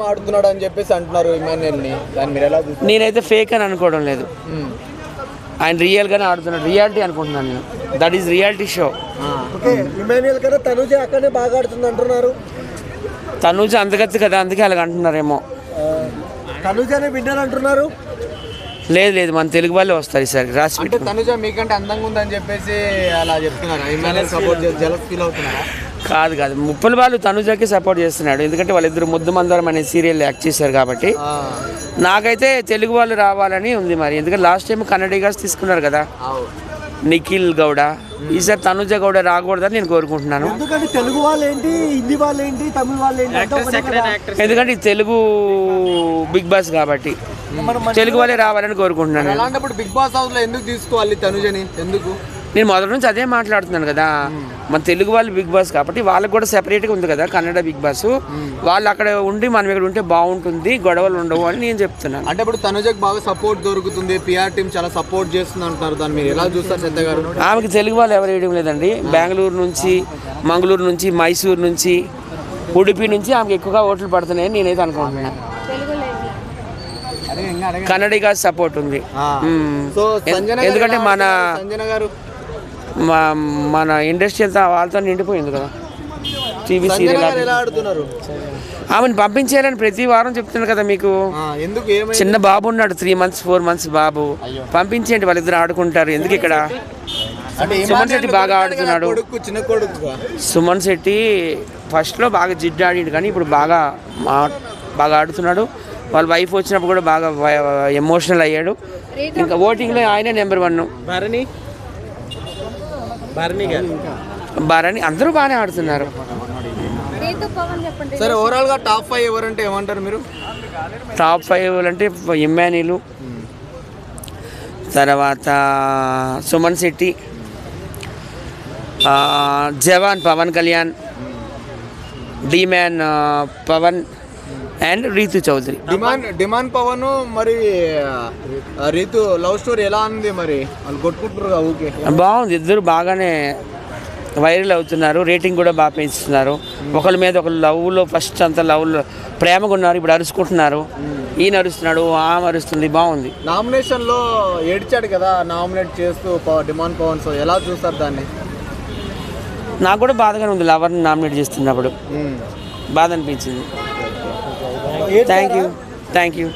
ఆడుతున్నాడు అని చెప్పేసి అంటున్నారు ఇమాన్యుయల్ని, దాన్ని మీరు ఎలా చూస్తారు? నేనైతే ఫేక్ అని అనుకోవడం లేదు, ఆయన రియల్గానే ఆడుతున్నాడు, రియాలిటీ అనుకుంటున్నాను నేను. That is reality show. Emmanuel కన్నా తనుజ అక్కడనే బాగా ఆడుతుంది అంటున్నారు. తనూజ అంతగత్తి కదా, అందుకే అలాగ అంటున్నారేమో. తనుజనే విన్నర్ అంటున్నారు. లేదు లేదు, మన తెలుగు వాళ్ళే వస్తారు ఈసారి. రాసి అంటే తనుజ మీకంటే అందంగా ఉందని చెప్పేసి అలా చెప్తున్నారు. ఇమాన్యుయల్ సపోర్ట్ చేసి జలస్ ఫీల్ అవుతున్నారా? కాదు కాదు, ముప్పల వాళ్ళు తనుజకి సపోర్ట్ చేస్తున్నాడు, ఎందుకంటే వాళ్ళిద్దరు ముద్దు మందరం అనే సీరియల్ యాక్ట్ చేశారు కాబట్టి. నాకైతే తెలుగు వాళ్ళు రావాలని ఉంది మరి, ఎందుకంటే లాస్ట్ టైం కన్నడిగాస్ తీసుకున్నారు కదా నిఖిల్ గౌడ, ఈసారి తనుజ గౌడ రాకూడదని నేను కోరుకుంటున్నాను. ఎందుకంటే తెలుగు వాళ్ళు ఏంటి, హిందీ వాళ్ళు ఏంటి, తమిళ వాళ్ళు ఏంటి, ఎందుకంటే తెలుగు బిగ్ బాస్ కాబట్టి తెలుగు వాళ్ళే రావాలని కోరుకుంటున్నాను. అలాంటప్పుడు బిగ్ బాస్ హౌస్ లో ఎందుకు తీసుకోవాలి తనుజని? ఎందుకు? నేను మొదటి నుంచి అదే మాట్లాడుతున్నాను కదా, మన తెలుగు వాళ్ళు బిగ్ బాస్ కాబట్టి వాళ్ళకి కూడా సెపరేట్గా ఉంది కదా కన్నడ బిగ్ బాస్. వాళ్ళు అక్కడ ఉండి మనం ఇక్కడ ఉంటే బాగుంటుంది, గొడవలు ఉండవు అని నేను చెప్తున్నాను. అంటే ఇప్పుడు తనుజకు బాగా సపోర్ట్ దొరుకుతుంది, పిఆర్ టీం చాలా సపోర్ట్ చేస్తుంది అంటున్నారు, దాన్ని మీరు ఎలా చూస్తారు సత్య గారు? ఆమెకి తెలుగు వాళ్ళు ఎవరు వేయడం లేదండి. బెంగళూరు నుంచి, మంగళూరు నుంచి, మైసూరు నుంచి, ఉడిపి నుంచి ఆమెకి ఎక్కువగా ఓట్లు పడుతున్నాయని నేనైతే అనుకుంటున్నాను. కన్నడిగా సపోర్ట్ ఉంది. ఎందుకంటే మన ఇండస్ట్రీ అంతా వాళ్ళతో నిండిపోయింది కదా, టీవీ సీరియల్. ఆమెను పంపించేయాలని ప్రతి వారం చెప్తున్నాను కదా మీకు. చిన్న బాబు ఉన్నాడు, 3 months 4 months బాబు, పంపించేయండి, వాళ్ళిద్దరు ఆడుకుంటారు. ఎందుకు ఇక్కడ సుమన్ శెట్టి బాగా ఆడుతున్నాడు. సుమన్ శెట్టి ఫస్ట్లో బాగా జిడ్డు ఆడిండు, కానీ ఇప్పుడు బాగా ఆడుతున్నాడు. వాళ్ళ వైఫ్ వచ్చినప్పుడు కూడా బాగా ఎమోషనల్ అయ్యాడు. ఇంకా ఓటింగ్లో ఆయనే నెంబర్ 1. భరణి అందరూ బాగానే ఆడుతున్నారు. సరే, ఓవరాల్ గా టాప్ 5 ఎవరంటే ఏమంటారు మీరు? టాప్ 5 అంటే ఇమాన్యుయల్, తర్వాత సుమన్ శెట్టి, జవాన్ పవన్ కళ్యాణ్, డీమ్యాన్ పవన్ అండ్ రీతు చౌదరి. డిమాండ్ పవన్ మరి రీతు లవ్ స్టోరీ ఎలా ఉంది మరి? వాళ్ళు కొట్టుకుంటారు ఓకే, బాగుంది. ఇద్దరు బాగానే వైరల్ అవుతున్నారు, రేటింగ్ కూడా బాగా పెంచుతున్నారు. ఒకళ్ళ మీద ఒకళ్ళు లవ్లో ఫస్ట్ అంతా లవ్లో ప్రేమగా ఉన్నారు, ఇప్పుడు అరుచుకుంటున్నారు. ఈయన అరుస్తున్నాడు, ఆమె అరుస్తుంది, బాగుంది. నామినేషన్లో ఏడ్చాడు కదా నామినేట్ చేస్తూ డిమాండ్ పవన్, సో ఎలా చూస్తారు దాన్ని? నాకు కూడా బాధగానే ఉంది, లవర్ని నామినేట్ చేస్తున్నప్పుడు బాధ అనిపించింది. Thank you.